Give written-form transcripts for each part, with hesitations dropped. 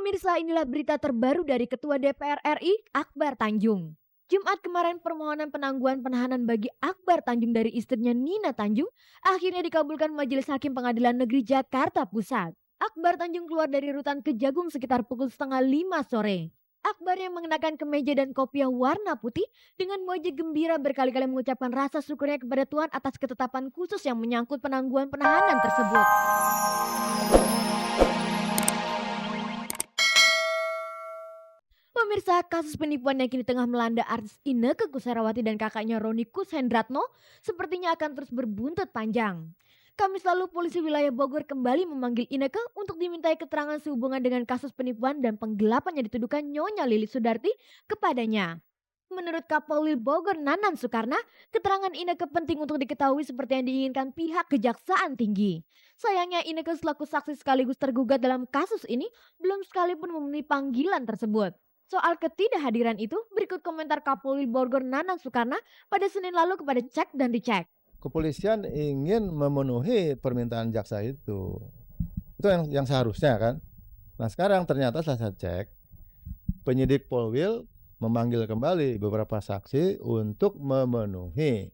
Pemirsa, inilah berita terbaru dari Ketua DPR RI, Akbar Tanjung. Jumat kemarin permohonan penangguhan penahanan bagi Akbar Tanjung dari istrinya Nina Tanjung akhirnya dikabulkan Majelis Hakim Pengadilan Negeri Jakarta Pusat. Akbar Tanjung keluar dari rutan Kejagung sekitar pukul setengah 5 sore. Akbar yang mengenakan kemeja dan kopiah warna putih dengan wajah gembira berkali-kali mengucapkan rasa syukurnya kepada Tuhan atas ketetapan khusus yang menyangkut penangguhan penahanan tersebut. Pemirsa, kasus penipuan yang kini tengah melanda artis Inneke Koesherawati dan kakaknya Roni Kushendratno sepertinya akan terus berbuntut panjang. Kamis lalu polisi wilayah Bogor kembali memanggil Inneke untuk dimintai keterangan sehubungan dengan kasus penipuan dan penggelapan yang dituduhkan Nyonya Lili Sudarti kepadanya. Menurut Kapolri Bogor Nanan Soekarna, keterangan Inneke penting untuk diketahui seperti yang diinginkan pihak Kejaksaan Tinggi. Sayangnya Inneke selaku saksi sekaligus tergugat dalam kasus ini belum sekalipun memenuhi panggilan tersebut. Soal ketidakhadiran itu, berikut komentar Kapolri Bogor Nanan Soekarna pada Senin lalu kepada Cek dan Dicek. Kepolisian ingin memenuhi permintaan jaksa itu yang seharusnya kan. Nah sekarang ternyata setelah saya cek, penyidik Polwil memanggil kembali beberapa saksi untuk memenuhi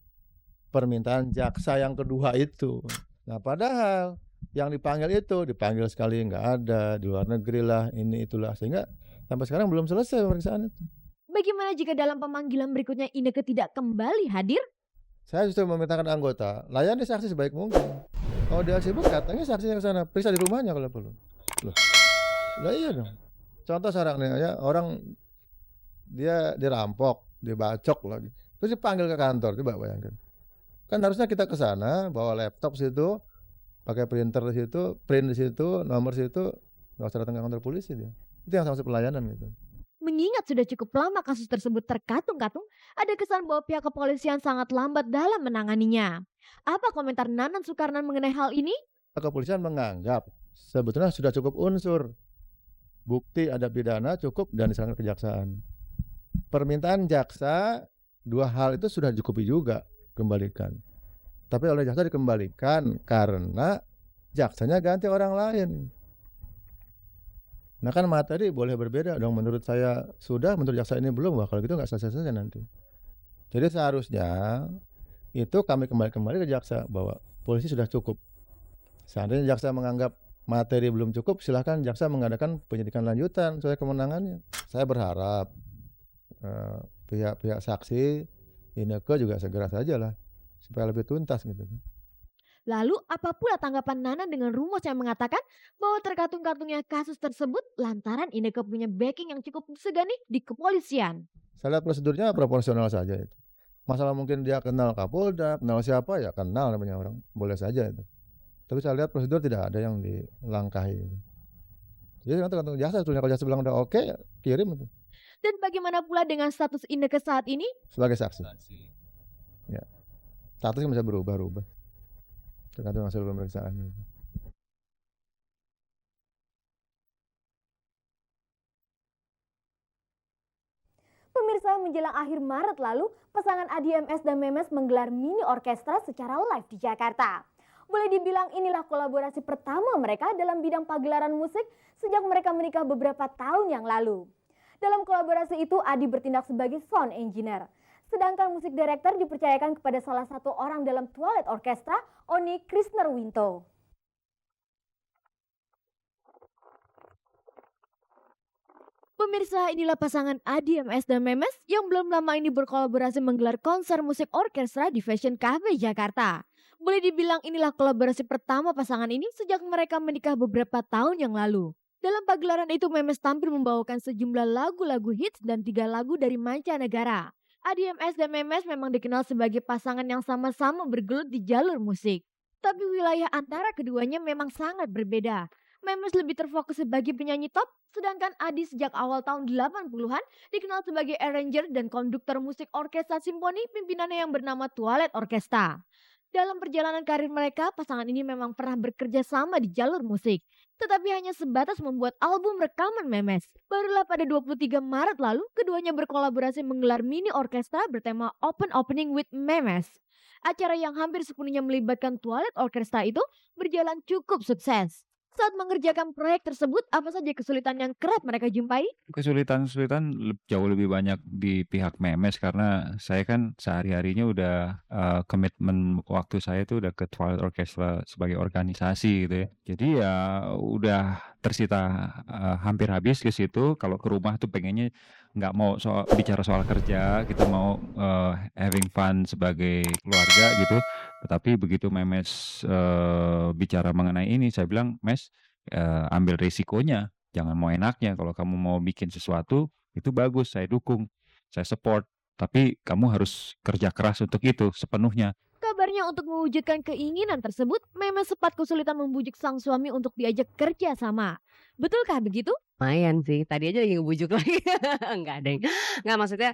permintaan jaksa yang kedua itu. Nah padahal yang dipanggil sekali nggak ada, di luar negeri lah, ini itulah, sehingga sampai sekarang belum selesai pemeriksaan itu. Bagaimana jika dalam pemanggilan berikutnya Inneke tidak kembali hadir? Saya justru memintakan anggota, layani saksi sebaik mungkin. Kalau dia sibuk, datangnya saksinya ke sana, periksa di rumahnya kalau perlu. Loh, lah iya dong. Contoh sekarang nih, ya, orang dia dirampok, dibacok lagi, terus dipanggil ke kantor, coba bayangkan. Kan harusnya kita ke sana, bawa laptop situ, pakai printer di situ, print di situ, nomor situ, nggak usah datang ke kantor polisi dia. Itu yang sama pelayanan gitu. Mengingat sudah cukup lama kasus tersebut terkatung-katung, ada kesan bahwa pihak kepolisian sangat lambat dalam menanganinya. Apa komentar Nanan Soekarno mengenai hal ini? Kepolisian menganggap sebetulnya sudah cukup unsur bukti ada pidana cukup dan diserahkan ke kejaksaan. Permintaan jaksa dua hal itu sudah dicukupi juga kembalikan. Tapi oleh jaksa dikembalikan karena jaksanya ganti orang lain. Nah kan materi boleh berbeda dong, menurut saya sudah, menurut jaksa ini belum, wah kalau gitu nggak selesai-selesai nanti. Jadi seharusnya itu kami kembali ke jaksa bahwa polisi sudah cukup. Seandainya jaksa menganggap materi belum cukup, silahkan jaksa mengadakan penyidikan lanjutan sesuai kewenangannya. Saya berharap pihak-pihak saksi Inneke juga segera saja lah supaya lebih tuntas gitu. Lalu apa pula tanggapan Nanan dengan rumus yang mengatakan bahwa terkatung-katungnya kasus tersebut lantaran Inneke punya backing yang cukup segani di kepolisian? Saya lihat prosedurnya proporsional saja itu. Masalah mungkin dia kenal Kapolda, kenal siapa ya kenal namanya orang, boleh saja itu. Tapi saya lihat prosedur tidak ada yang dilangkahi. Jadi nanti tergantung jaksa, sebetulnya kalau jaksa bilang udah oke, kirim itu. Dan bagaimana pula dengan status Inneke saat ini? Sebagai saksi. Ya. Statusnya bisa berubah-ubah. Tergantung hasil pemeriksaan. Pemirsa, menjelang akhir Maret lalu, pasangan Adi MS dan Memes menggelar mini orkestra secara live di Jakarta. Boleh dibilang inilah kolaborasi pertama mereka dalam bidang pagelaran musik sejak mereka menikah beberapa tahun yang lalu. Dalam kolaborasi itu, Adi bertindak sebagai sound engineer. Sedangkan musik director dipercayakan kepada salah satu orang dalam Twilight Orchestra, Oni Krisnerwinto. Pemirsa, inilah pasangan Adi MS dan Memes yang belum lama ini berkolaborasi menggelar konser musik orkestra di Fashion Cafe Jakarta. Boleh dibilang inilah kolaborasi pertama pasangan ini sejak mereka menikah beberapa tahun yang lalu. Dalam pagelaran itu Memes tampil membawakan sejumlah lagu-lagu hits dan 3 lagu dari mancanegara. Adi MS dan Memes memang dikenal sebagai pasangan yang sama-sama bergelut di jalur musik. Tapi wilayah antara keduanya memang sangat berbeda. Memes lebih terfokus sebagai penyanyi top, sedangkan Adi sejak awal tahun 80-an dikenal sebagai arranger dan konduktor musik orkestra simfoni pimpinannya yang bernama Twilight Orchestra. Dalam perjalanan karir mereka, pasangan ini memang pernah bekerja sama di jalur musik, tetapi hanya sebatas membuat album rekaman Memes. Barulah pada 23 Maret lalu, keduanya berkolaborasi menggelar mini orkestra bertema Open Opening with Memes. Acara yang hampir sepenuhnya melibatkan Twilight Orchestra itu berjalan cukup sukses. Saat mengerjakan proyek tersebut, apa saja kesulitan yang kerap mereka jumpai? Kesulitan-kesulitan jauh lebih banyak di pihak Memes karena saya kan sehari-harinya udah, komitmen waktu saya tuh udah ke Twilight Orchestra sebagai organisasi gitu ya. Jadi ya udah tersita, hampir habis ke situ, kalau ke rumah tuh pengennya nggak mau bicara soal kerja, kita mau, having fun sebagai keluarga gitu. Tetapi begitu Memes, bicara mengenai ini, saya bilang, "Mes, ambil resikonya. Jangan mau enaknya, kalau kamu mau bikin sesuatu, itu bagus, saya dukung, saya support. Tapi kamu harus kerja keras untuk itu sepenuhnya." Kabarnya untuk mewujudkan keinginan tersebut, Memes sempat kesulitan membujuk sang suami untuk diajak kerja sama. Betulkah begitu? Lumayan sih, tadi aja lagi ngebujuk lagi. Enggak deng. Enggak, maksudnya,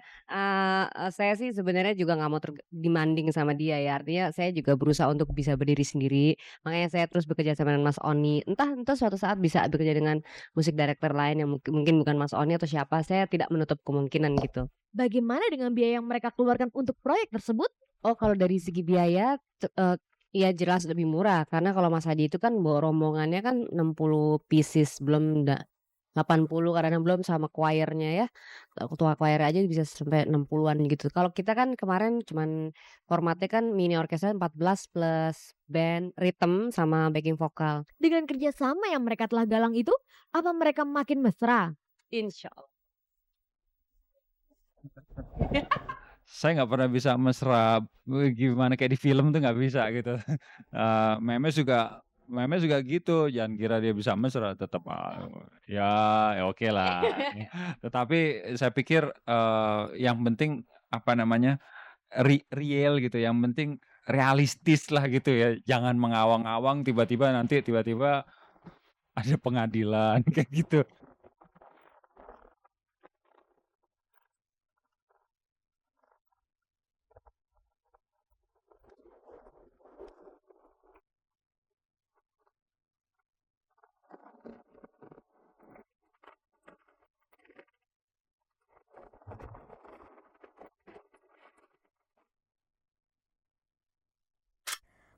saya sih sebenarnya juga nggak mau demanding sama dia ya, artinya saya juga berusaha untuk bisa berdiri sendiri, makanya saya terus bekerja sama dengan Mas Oni. Entah suatu saat bisa bekerja dengan musik director lain yang mungkin bukan Mas Oni atau siapa, saya tidak menutup kemungkinan gitu. Bagaimana dengan biaya yang mereka keluarkan untuk proyek tersebut? Oh, kalau dari segi biaya, ya jelas lebih murah, karena kalau Mas Hadi itu kan bawa rombongannya kan 60 pieces, belum 80 kadang-kadang, belum sama choir-nya ya. Ketua choir aja bisa sampai 60-an gitu. Kalau kita kan kemarin cuman formatnya kan mini orkestra 14 plus band, rhythm sama backing vokal. Dengan kerjasama yang mereka telah galang itu, apa mereka makin mesra? Insya Allah. Saya nggak pernah bisa mesra, gimana kayak di film tuh nggak bisa gitu. Memes juga gitu, jangan kira dia bisa mesra, tetap, ya oke lah. Tetapi saya pikir, yang penting, apa namanya, real gitu, yang penting realistis lah gitu ya, jangan mengawang-awang tiba-tiba ada pengadilan kayak gitu.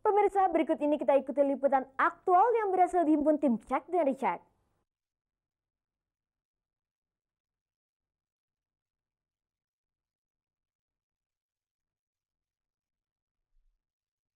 Pemirsa, berikut ini kita ikuti liputan aktual yang berhasil dihimpun tim Cek dan Dicek.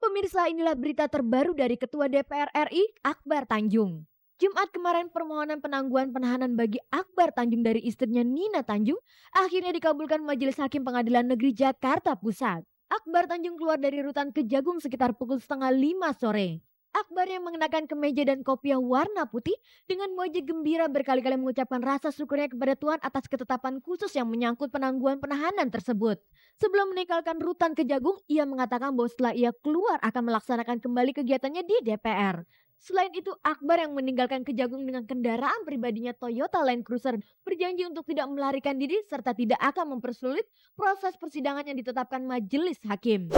Pemirsa, inilah berita terbaru dari Ketua DPR RI, Akbar Tanjung. Jumat kemarin permohonan penangguhan penahanan bagi Akbar Tanjung dari istrinya Nina Tanjung akhirnya dikabulkan Majelis Hakim Pengadilan Negeri Jakarta Pusat. Akbar Tanjung keluar dari rutan Kejagung sekitar pukul 4:30 sore. Akbar yang mengenakan kemeja dan kopiah warna putih dengan wajah gembira berkali-kali mengucapkan rasa syukurnya kepada Tuhan atas ketetapan khusus yang menyangkut penangguhan penahanan tersebut. Sebelum meninggalkan rutan Kejagung, ia mengatakan bahwa setelah ia keluar akan melaksanakan kembali kegiatannya di DPR. Selain itu, Akbar yang meninggalkan Kejagung dengan kendaraan pribadinya Toyota Land Cruiser berjanji untuk tidak melarikan diri serta tidak akan mempersulit proses persidangan yang ditetapkan majelis hakim.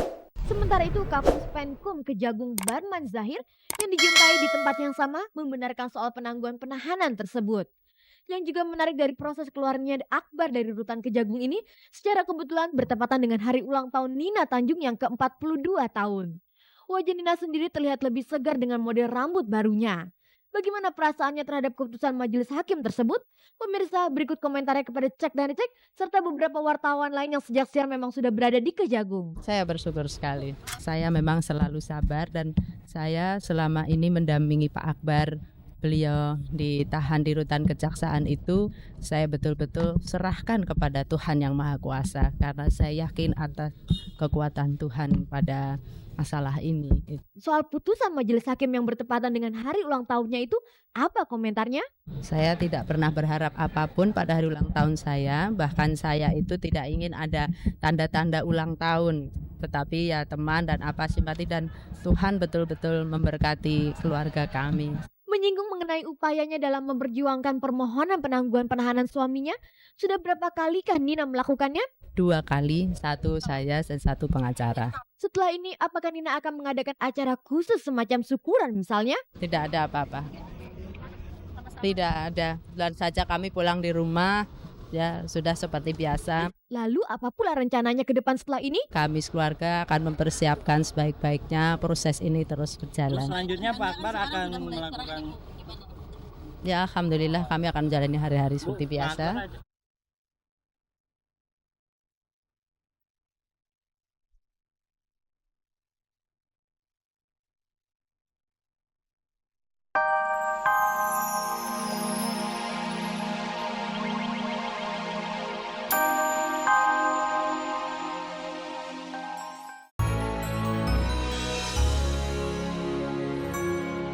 Sementara itu, Kapus Penkum Kejagung Barman Zahir yang dijumpai di tempat yang sama membenarkan soal penangguhan penahanan tersebut. Yang juga menarik dari proses keluarnya Akbar dari rutan Kejagung ini secara kebetulan bertepatan dengan hari ulang tahun Nina Tanjung yang ke-42 tahun. Wajah Nina sendiri terlihat lebih segar dengan model rambut barunya. Bagaimana perasaannya terhadap keputusan majelis hakim tersebut? Pemirsa, berikut komentarnya kepada Cek dan Dicek serta beberapa wartawan lain yang sejak siang memang sudah berada di Kejagung. Saya bersyukur sekali. Saya memang selalu sabar dan saya selama ini mendampingi Pak Akbar. Beliau ditahan di rutan kejaksaan itu, saya betul-betul serahkan kepada Tuhan Yang Maha Kuasa karena saya yakin atas kekuatan Tuhan pada masalah ini. Soal putusan majelis hakim yang bertepatan dengan hari ulang tahunnya itu, apa komentarnya? Saya tidak pernah berharap apapun pada hari ulang tahun saya, bahkan saya itu tidak ingin ada tanda-tanda ulang tahun, tetapi ya teman dan apa simpati, dan Tuhan betul-betul memberkati keluarga kami. Menyinggung mengenai upayanya dalam memperjuangkan permohonan penangguhan penahanan suaminya, sudah berapa kalikah Nina melakukannya? 2 kali, 1 saya dan 1 pengacara. Setelah ini, apakah Nina akan mengadakan acara khusus semacam syukuran misalnya? Tidak ada apa-apa. Tidak ada. Dan saja kami pulang di rumah, ya sudah seperti biasa. Lalu apa pula rencananya ke depan setelah ini? Kami sekeluarga akan mempersiapkan sebaik-baiknya proses ini terus berjalan. Selanjutnya Pak Akbar akan melakukan Ya alhamdulillah kami akan menjalani hari-hari seperti biasa.